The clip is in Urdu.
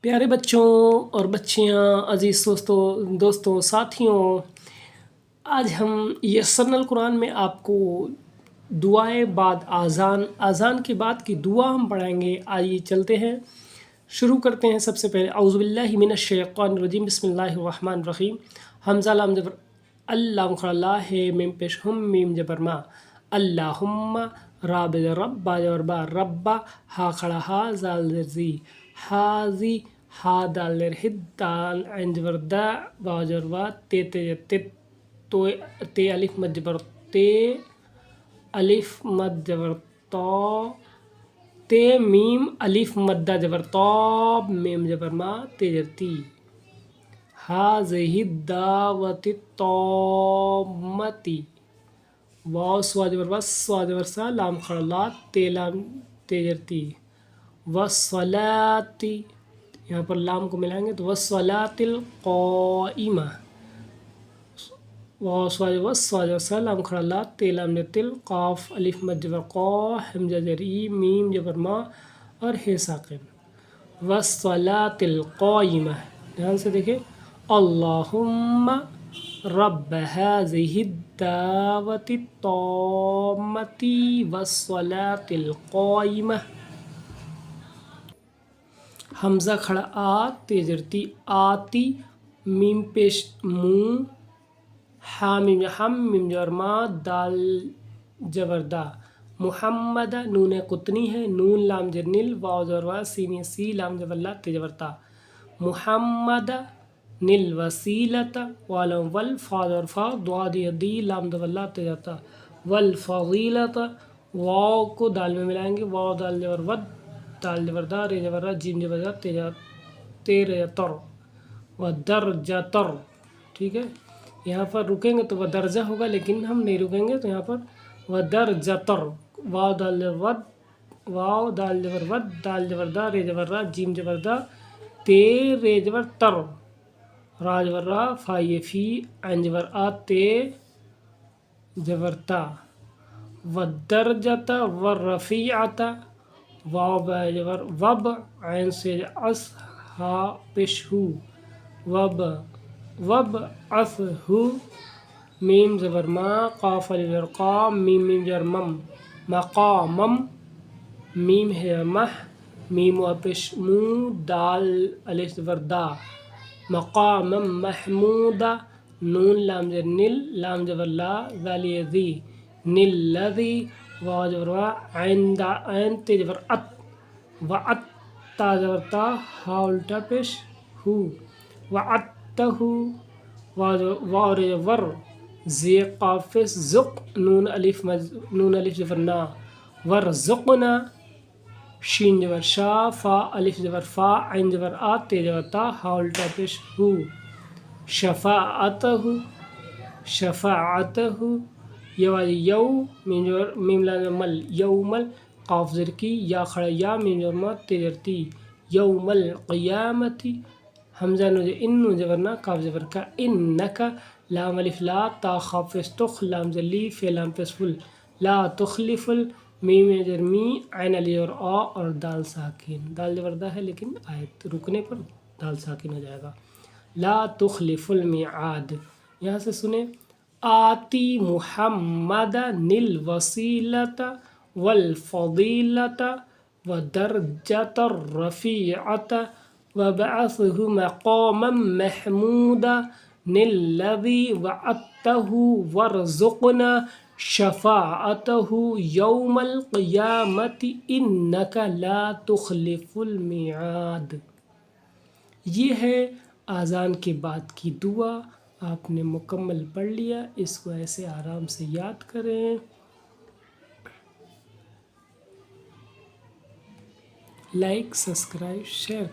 پیارے بچوں اور بچیاں، عزیز دوستوں ساتھیوں، آج ہم یسرنا القرآن میں آپ کو دعائے بعد اذان کے بعد کی دعا ہم پڑھائیں گے۔ آئیے چلتے ہیں، شروع کرتے ہیں۔ سب سے پہلے اعوذ باللہ من الشیطان الرجیم، بسم اللہ الرحمن الرحیم۔ حمزہ لام زبر اللہ کھڑا لا ہے، میم پیش ہم، میم زبر ما، اللہم، را بزر رب، با زبر با، ربا، ہا کھڑا ہا، زال زر زی، حاضی، ہا دال در ہد، دال عین زبر دا، با زبر با، تے تت، تو تے الف مد زبر تے، الف مد زبر تو، تے میم الف مدہ زبر طاب، میم زبر ما، تے زبر تی، هذه الدعوة التامة، واو سوا زبر بس، سوا زبر سا، لام کھڑا لا، تے لام تے زبر تی، والصلاة، یہاں پر لام کو ملائیں گے تو والصلاة القائمة، واو سوا زبر سوا زبر سا، لام کھڑا لا، تے لام زبر تل، قاف الف مد زبر قا، حمزہ زبر ای، میم زبر ما اور ہے ساکن، والصلاة القائمة۔ دھیان سے دیکھیں، اللہم رب هذه الدعوة التامة والصلاة القائمة۔ حمزہ کھڑا آ، تے زبر تی، آتی، میم پیش مو، ہا میم ہم، میم زبر ما، دال زبر دا، محمد، نون قطنی ہے، نون لام زبر نل، واو زبر وا، سین سی، لام زبر لا، تے زبر تا، محمد، نل وسیلۃ، والم ول، فا زبر فا، ضاد دی، لام زبر لا، تے زبر تا، والفضیلۃ، واو کو دال میں ملائیں گے، واو دال زبر ود، دال زبر دا، رے زبر را، جیم زبر دا، تے زبر تے رے تر، ودرجتر۔ ٹھیک ہے، یہاں پر رکیں گے تو ودرجہ ہوگا، لیکن ہم نہیں رکیں گے، تو یہاں پر ودرجتر، واو دال زبر ود، واو دال زبر ود، دال زبر دا، رے زبر را، جیم زبر دا، تے رے زبر تر، را زبر را، فا یہ فی، عین زبر آ، تے زبر تا، والدرجۃ والرفیعۃ، واو با زبر وب، عین سے اس، ہا پیش ہو، وب، وب اف ہو، میم زبر ما، قاف الف زبر قا، میم میم زبر مم، مقامم، میم ہے مہ، میم و پیش مو، دال الف زبر دا، مقامم محمودا، نون لام زبر نل، لام زبر لا، ذال ذی، نل لذی، واو زبر وا، عین دا، عین تے زبر ات، وعت، تا زبر تا، ہا الٹا پیش ہو، وعدتہ، واو رے ور، زی قاف پیش زق، نون الف زبر نا، ورزقنا، شین زبر شا، فا الف زبر فا، عین زبر آ، تے زبر تا، ہا الٹا پیش ہو، شفاعتہ، شفاعتہ، یو یو، میم لام زبر مل، یومل، قاف زر کی، یا کھڑا یا، میم زبر ما، تے زبر تی، یوم القیامت، حمزہ نون زبر نا، کاف زبر کا، انکا، لام الف لا، تا خا پیش تخ، لام زر لی، فے لام پیش فل، لا تخلف، میم زبر می، عین الف زبر آ اور دال ساکن، دال زبر دا ہے لیکن آیت رکنے پر دال ساکن ہو جائے گا، لا تخلف المیعاد۔ یہاں سے سنیں، آتی محمدا الوسیلۃ والفضیلۃ ودرجۃ الرفیعۃ وابعثہ مقاما محمودا الذی وعدتہ وارزقنا شفاعتہ یوم القیامۃ انک لا تخلف المیعاد۔ یہ ہے اذان کے بعد کی دعا، آپ نے مکمل پڑھ لیا، اس کو ایسے آرام سے یاد کریں۔ Like, subscribe, share